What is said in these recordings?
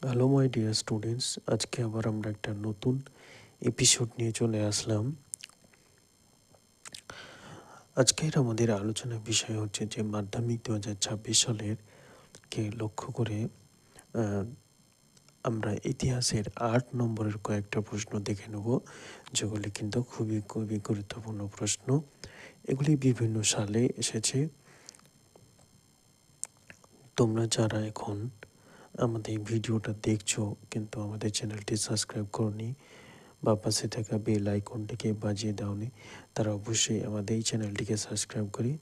Hello my dear students, আজকে আবার আমরা একটা নতুন এপিসোড নিয়ে চলে আসলাম। আজকের আমাদের আলোচনার বিষয় হচ্ছে যে মাধ্যমিক 2026 সালের কে লক্ষ্য করে আহ, আমরা ইতিহাসের 8 নম্বরের কয়েকটা প্রশ্ন দেখে নেব, যেগুলি কিন্তু খুবই খুবই গুরুত্বপূর্ণ প্রশ্ন। এগুলি বিভিন্ন সালে এসেছে। তোমরা যারা এখন আমাদের ভিডিওটা দেখছো কিন্তু আমাদের চ্যানেলটি সাবস্ক্রাইব করনি বা পাশে থাকা বেল আইকনটিকে বাজিয়ে দাওনি, তারা অবশ্যই আমাদের এই চ্যানেলটিকে সাবস্ক্রাইব করে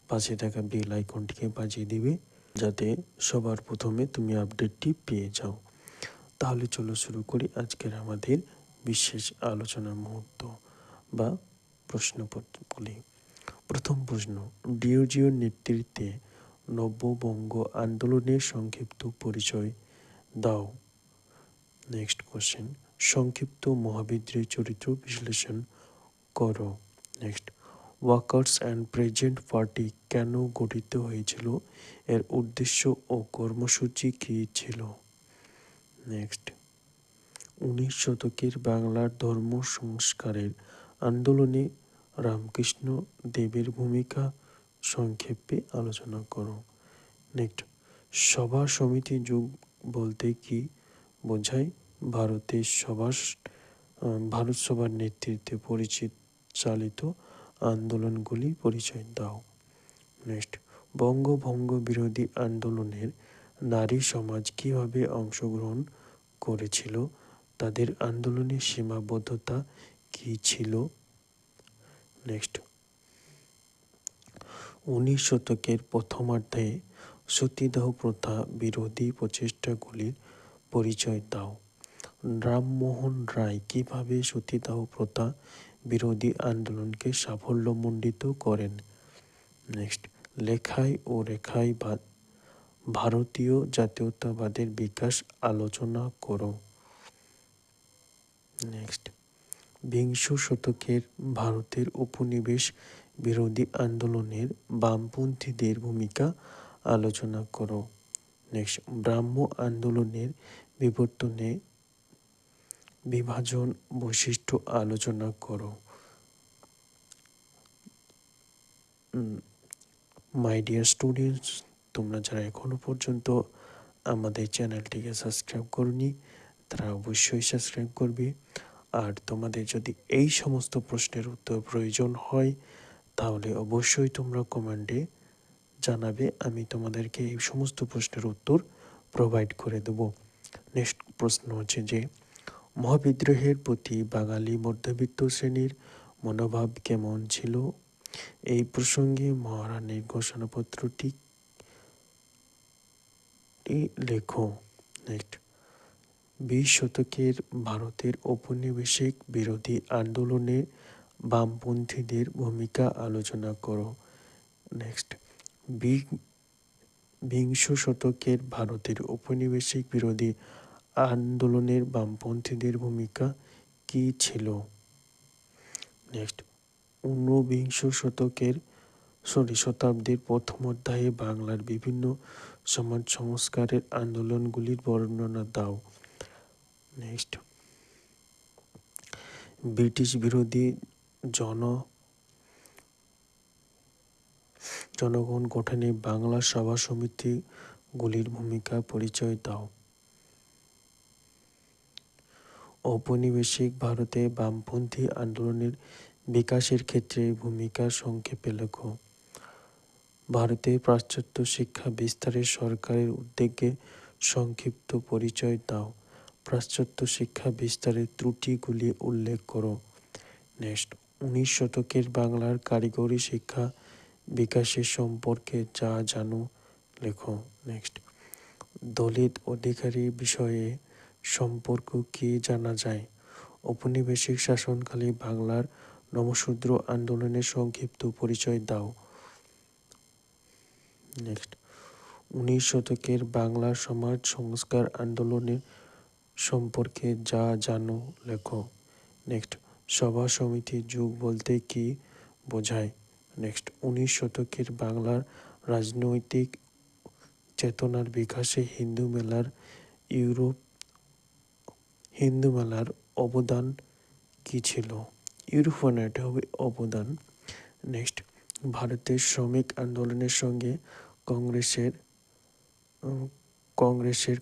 পাশে থাকা বেল আইকনটিকে বাজিয়ে দিবে, যাতে সবার প্রথমে তুমি আপডেটটি পেয়ে যাও। তাহলে চলো শুরু করি আজকের আমাদের বিশেষ আলোচনার মুহূর্ত বা প্রশ্নপত্রগুলি। প্রথম প্রশ্ন, ডিওজিওর নেতৃত্বে নব্যবঙ্গ আন্দোলনের সংক্ষিপ্ত পরিচয় দাও। নেক্সট কোশ্চেন, সংক্ষিপ্ত মহাবিদ্রোহের চরিত্র বিশ্লেষণ করো। Next, workers and present party কেন গঠিত হয়েছিল, এর উদ্দেশ্য ও কর্মসূচি কী ছিল। নেক্সট, 19 শতকের বাংলার ধর্ম সংস্কারের আন্দোলনে রামকৃষ্ণ দেবের ভূমিকা সংক্ষেপে আলোচনা করো। নেক্সট, সভা সমিতি যুগ বলতে কি বোঝায়, ভারত সভার নেতৃত্বে পরিচালিত আন্দোলনগুলি পরিচয় দাও। নেক্সট, বঙ্গভঙ্গ বিরোধী আন্দোলনের নারী সমাজ কিভাবে অংশগ্রহণ করেছিল, তাদের আন্দোলনের সীমাবদ্ধতা কী ছিল। নেক্সট, 19 শতকের প্রথমার্ধে সতীদাহ প্রথা বিরোধী প্রচেষ্টাগুলির পরিচয় দাও। রামমোহন রায় কিভাবে সতীদাহ প্রথা বিরোধী আন্দোলনকে সাফল্যমণ্ডিত করেন। নেক্সট, লেখায় ও রেখায় ভারতীয় জাতীয়তাবাদের বিকাশ আলোচনা করো। নেক্সট, বিংশ শতকের ভারতের উপনিবেশ বিরোধী আন্দোলনের বামপন্থীদের ভূমিকা আলোচনা করো। নেক্সট, ব্রাহ্ম আন্দোলনের বিবর্তনে বিভাজন বৈশিষ্ট্য আলোচনা করো। মাই ডিয়ার স্টুডেন্টস, তোমরা যারা এখনও পর্যন্ত আমাদের চ্যানেলটিকে সাবস্ক্রাইব করনি, তারা অবশ্যই সাবস্ক্রাইব করবে। আর তোমাদের যদি এই সমস্ত প্রশ্নের উত্তর প্রয়োজন হয়, তাহলে অবশ্যই তোমরা কমেন্টে জানাবে, আমি তোমাদেরকে এই সমস্ত প্রশ্নের উত্তর প্রোভাইড করে দেব। নেক্সট প্রশ্ন হচ্ছে যে মহাবিদ্রোহের প্রতি বাঙালি মধ্যবিত্ত শ্রেণীর মনোভাব কেমন ছিল, এই প্রসঙ্গে মহারানীর ঘোষণাপত্রটি লেখো। নেক্সট, 20 শতকের ভারতের ঔপনিবেশিক বিরোধী আন্দোলনে বামপন্থীদের ভূমিকা আলোচনা করো। নেক্সট, বিংশ শতকের ভারতের ঔপনিবেশিক বিরোধী আন্দোলনের বামপন্থীদের ভূমিকা কী ছিল। নেক্সট, ঊনবিংশ শতাব্দীর প্রথম অধ্যায়ে বাংলার বিভিন্ন সমাজ সংস্কারের আন্দোলনগুলির বর্ণনা দাও। নেক্সট, ব্রিটিশ বিরোধী জনগণ গঠনে বাংলা সভা সমিতিগুলির ভূমিকা পরিচয় দাও। ঔপনিবেশিক ভারতে বামপন্থী আন্দোলনের বিকাশের ক্ষেত্রে ভূমিকা সংক্ষেপে লেখো। ভারতে পাশ্চাত্য শিক্ষা বিস্তারের সরকারের উদ্যোগে সংক্ষিপ্ত পরিচয় দাও। পাশ্চাত্য শিক্ষা বিস্তারের ত্রুটিগুলি উল্লেখ করো। নেক্সট, 19 শতকের বাংলার কারিগরি শিক্ষা বিকাশের সম্পর্কে যা জানো লেখো। নেক্সট, দলিত অধিকারী বিষয়ে সম্পর্ক কি জানা যায়। ঔপনিবেশিক শাসনকালে বাংলার নমশূদ্র আন্দোলনের সংক্ষিপ্ত পরিচয় দাও। নেক্সট, 19 শতকের বাংলার সমাজ সংস্কার আন্দোলনের সম্পর্কে যা জানো লেখো। নেক্সট, সভা সমিতি যুগ বলতে কি বোঝায়। নেক্সট, 19 শতকের বাংলার রাজনৈতিক চেতনার বিকাশে হিন্দু মেলার ইউরোপ হিন্দু মেলার অবদান কী ছিল? ইউরোপীয় নাটকের অবদান। নেক্সট, ভারতের শ্রমিক আন্দোলনের সঙ্গে কংগ্রেসের কংগ্রেসের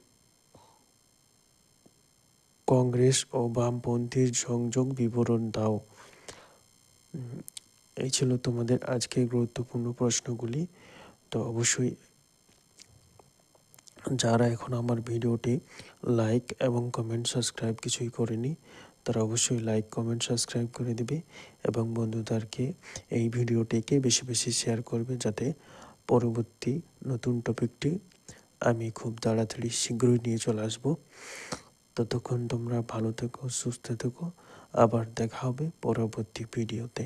কংগ্রেস ও বামপন্থীর সংযোগ বিবরণ দাও। এই ছিল তোমাদের আজকের গুরুত্বপূর্ণ প্রশ্নগুলি। তো অবশ্যই যারা এখন আমার ভিডিওটি লাইক এবং কমেন্ট সাবস্ক্রাইব কিছুই করেনি, তারা অবশ্যই লাইক কমেন্ট সাবস্ক্রাইব করে দেবে এবং বন্ধুদেরকে এই ভিডিওটিকে বেশি বেশি শেয়ার করবে, যাতে পরবর্তী নতুন টপিকটি আমি খুব তাড়াতাড়ি শীঘ্রই নিয়ে চলে আসবো। ততক্ষণ তোমরা ভালো থেকো, সুস্থ থেকো। আবার দেখা হবে পরবর্তী ভিডিওতে।